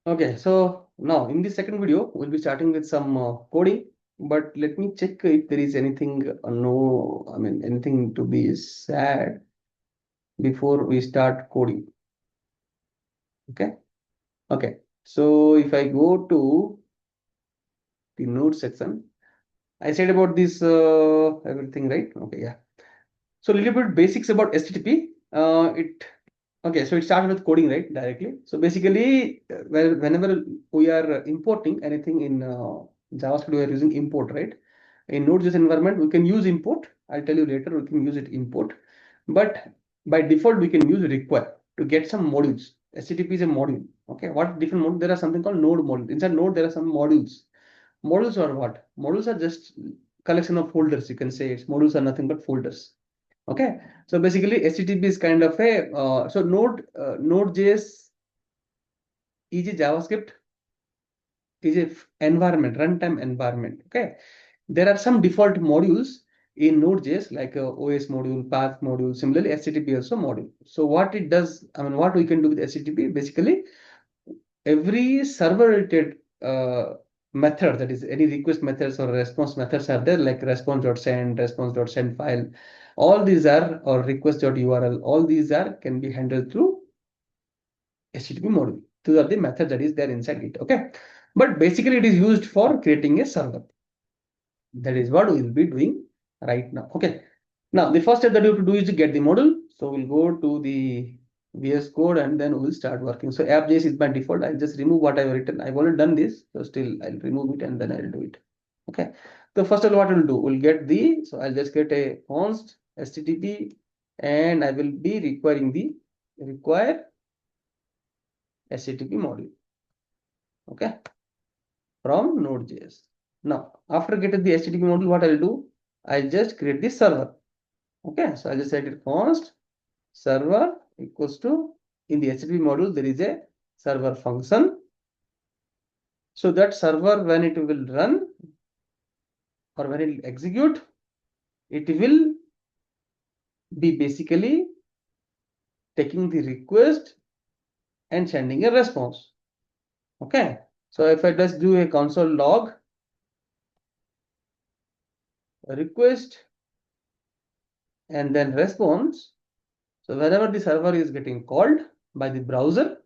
Okay, so now in the second video, we'll be starting with some coding, but let me check if there is anything, anything to be said before we start coding. Okay, okay. So if I go to the node section, I said about this everything, right? Okay, yeah. So a little bit basics about HTTP. Okay, so it starts with coding, right? Directly. So basically, whenever we are importing anything in JavaScript, we are using import, right? In Node.js environment, we can use import. I'll tell you later, we can use it import. But by default, we can use require to get some modules. HTTP is a module. Okay, what different modules? There are something called node module. Inside node, there are some modules. Modules are what? Modules are just collection of folders. You can say it's modules are nothing but folders. Okay, so basically HTTP is kind of a Node.js is a JavaScript is a environment, runtime environment. Okay, there are some default modules in Node.js like OS module, path module. Similarly, HTTP also module. So what it does, what we can do with HTTP, basically every server related method, that is any request methods or response methods are there, like response.send, response.send file. All these are, or request.url, all these are can be handled through HTTP module. These are the methods that is there inside it. Okay, but basically it is used for creating a server. That is what we will be doing right now. Okay, now the first step that you have to do is to get the module. So we'll go to the VS Code and then we'll start working. So app.js is by default. I'll just remove what I've written. I've already done this, so still I'll remove it and then I'll do it. Okay, so first of all, what we'll do, we'll get the, so I'll just get a const HTTP and I will be requiring the require HTTP module. Okay, from Node.js. Now, after getting the HTTP module, what I'll do, I'll just create the server. Okay, so I'll just set it const server equals to, in the HTTP module, there is a server function. So that server, when it will run or when it will execute, it will be basically taking the request and sending a response. Okay, so if I just do a console log request and then response, so whenever the server is getting called by the browser,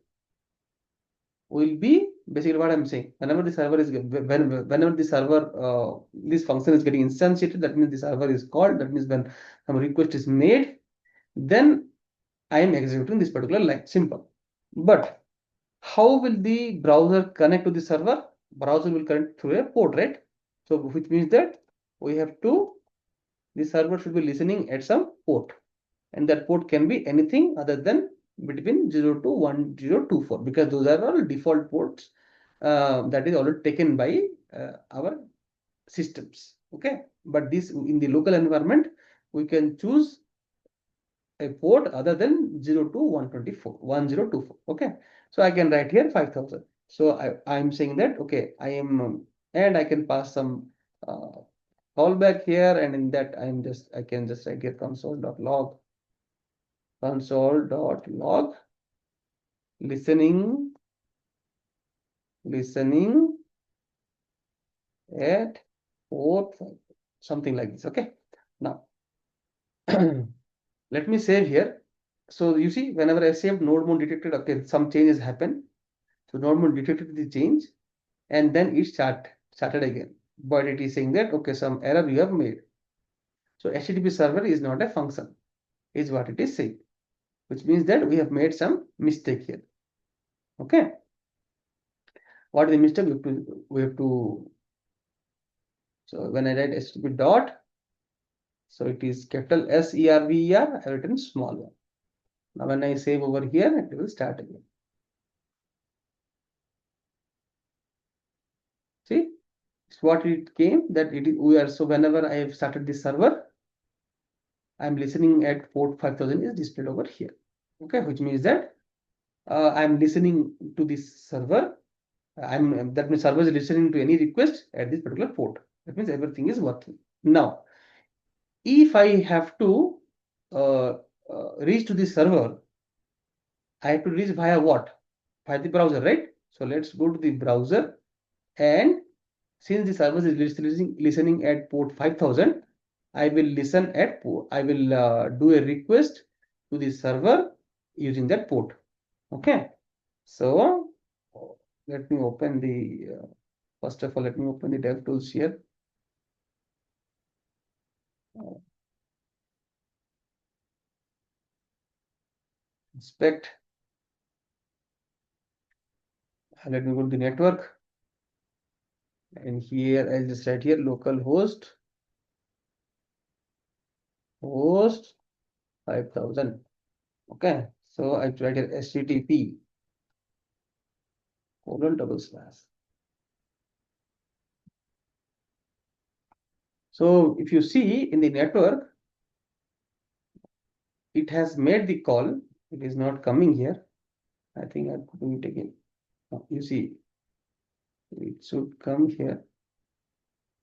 will be basically what I'm saying. Whenever the server is whenever the server this function is getting instantiated, that means the server is called. That means when some request is made, then I am executing this particular line. Simple. But how will the browser connect to the server? Browser will connect through a port, right? So which means that we have to, the server should be listening at some port, and that port can be anything other than between 0 to 1024, because those are all default ports that is already taken by our systems. Okay, but this in the local environment we can choose a port other than 0 to 1024. Okay, so I can write here 5000. So I'm saying that, okay, I am and I can pass some callback here, and in that I can just write here console.log listening at port something like this. Okay, now let me save here. So you see, whenever I save, node mode detected, okay, some changes happen. So node mode detected the change and then it started again, but it is saying that, okay, some error you have made. So HTTP server is not a function, is what it is saying, which means that we have made some mistake here. Okay, what is the mistake? We have to so when I write HTTP dot, so it is capital SERVER, I have written small one. Now when I save over here, it will start again. See, it's what it came that it is, we are, so whenever I have started this server, I'm listening at port 5000 is displayed over here. Okay, which means that I'm listening to this server. That means server is listening to any request at this particular port. That means everything is working. Now, if I have to reach to the server, I have to reach via what? Via the browser, right? So let's go to the browser, and since the server is listening at port 5000, I will listen at port. I will do a request to the server using that port. Okay. So let me open the first of all, let me open the DevTools here. Inspect. Let me go to the network. And here I'll just write here localhost host 5000. Okay. So I write here HTTP :/. So if you see in the network, it has made the call. It is not coming here. I think I'm putting it again. You see, it should come here.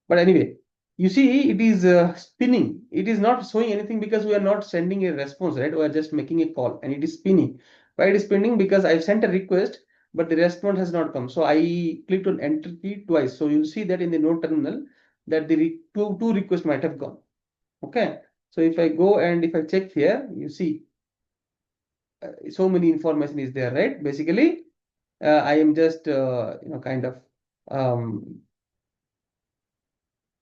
But anyway, you see, it is spinning. It is not showing anything because we are not sending a response, right? We are just making a call, and it is spinning. Why it is spinning? Because I've sent a request, but the response has not come. So I clicked on enter key twice. So you'll see that in the node terminal that the two requests might have gone. Okay. So if I go and if I check here, you see so many information is there, right? Basically, I am just kind of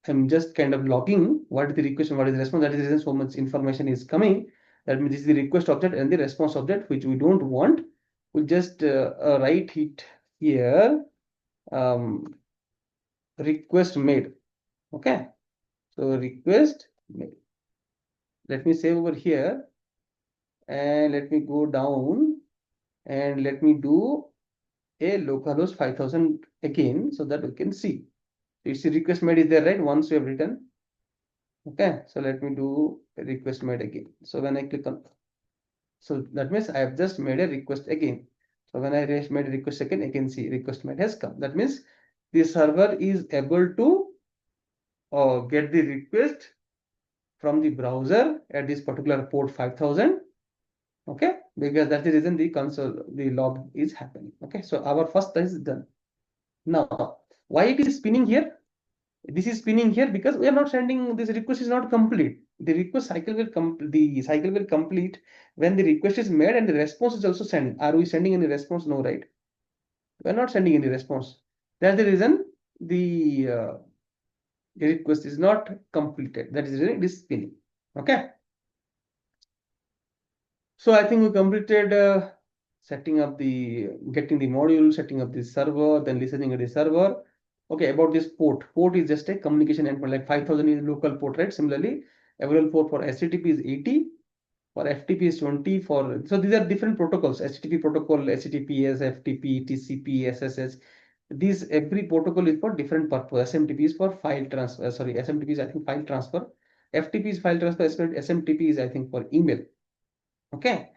I'm just kind of logging what is the request and what is the response. That is the reason so much information is coming. That means this is the request object and the response object, which we don't want. We'll just write it here. Request made. Okay. So request made. Let me save over here, and let me go down, and let me do a localhost 5000 again, so that we can see. It's the request made is there, right? Once we have written. Okay, so let me do a request made again. So when I click on, so that means I have just made a request again. So when I made a request again, I can see request made has come. That means the server is able to get the request from the browser at this particular port 5000. Okay, because that's the reason the console, the log is happening. Okay, so our first is done. Now, why it is spinning here? This is spinning here because we are not sending, this request is not complete. The request cycle will complete when the request is made and the response is also sent. Are we sending any response? No, right? We are not sending any response. That's the reason the request is not completed. That is the reason it is spinning. Okay. So I think we completed setting up getting the module, setting up the server, then listening to the server. Okay, about this port. Port is just a communication endpoint, like 5000 is local port, right? Similarly, available port for HTTP is 80, for FTP is 20. So these are different protocols: HTTP protocol, HTTPS, FTP, TCP, SSH. These every protocol is for different purpose. SMTP is for file transfer. Sorry, SMTP is I think file transfer. FTP is file transfer. SMTP is I think for email. Okay.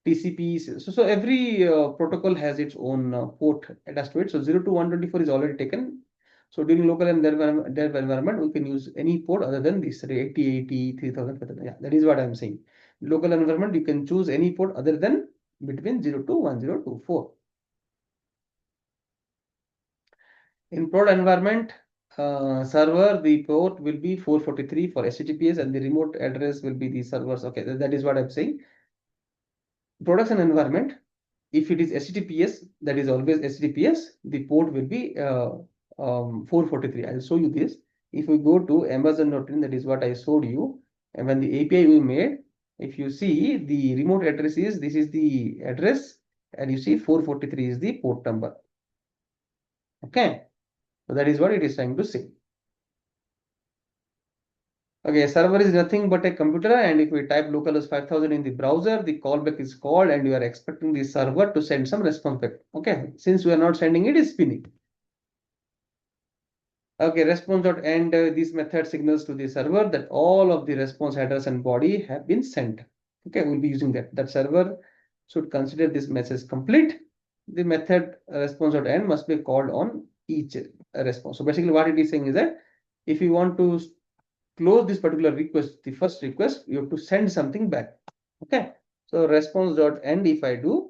TCP. So every protocol has its own port attached to it. So 0 to 124 is already taken. So during local and dev environment, we can use any port other than this 8080, 3000. Yeah, that is what I'm saying. Local environment, you can choose any port other than between 0 to 1024. In prod environment, server, the port will be 443 for HTTPS and the remote address will be the servers. Okay, that is what I'm saying. Production environment, if it is HTTPS, that is always HTTPS, the port will be 443. I'll show you this. If we go to Amazon.in, that is what I showed you. And when the API we made, if you see the remote address is, this is the address, and you see 443 is the port number. Okay. So that is what it is trying to say. Okay, server is nothing but a computer, and if we type localhost 5000 in the browser, the callback is called, and you are expecting the server to send some response back. Okay, since we are not sending it, is spinning. Okay, response.end, this method signals to the server that all of the response headers and body have been sent. Okay, we'll be using that. That server should consider this message complete. The method response.end must be called on each response. So basically, what it is saying is that if you want to close this particular request, the first request, you have to send something back. Okay, so response.end, if I do,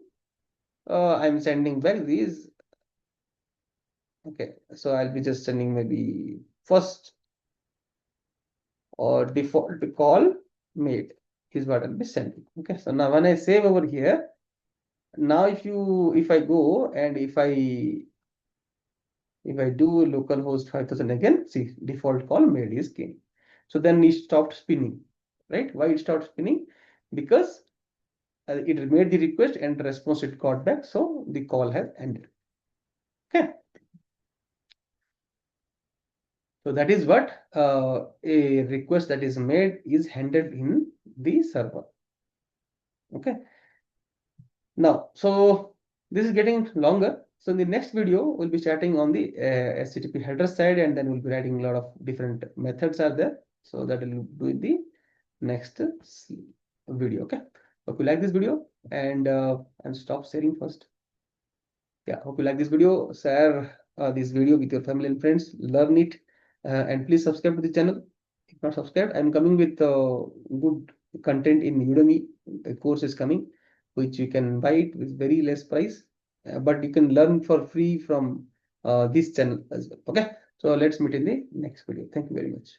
I'm sending back these Okay, so I'll be just sending maybe first or default call made is what I'll be sending. Okay, so now when I save over here, now if I go and if I do localhost 5000 again, see default call made is came. So then it stopped spinning, right? Why it stopped spinning? Because it made the request and the response it got back, so the call has ended. Okay. So that is what a request that is made is handled in the server. Okay. Now, so this is getting longer. So in the next video, we'll be chatting on the HTTP header side, and then we'll be writing a lot of different methods are there. So that will do in the next video. Okay. Hope you like this video, and stop sharing first. Yeah, hope you like this video. Share this video with your family and friends. Learn it, and please subscribe to the channel. If not subscribed, I'm coming with good content in Udemy. The course is coming, which you can buy it with very less price, but you can learn for free from this channel as well. Okay, so let's meet in the next video. Thank you very much.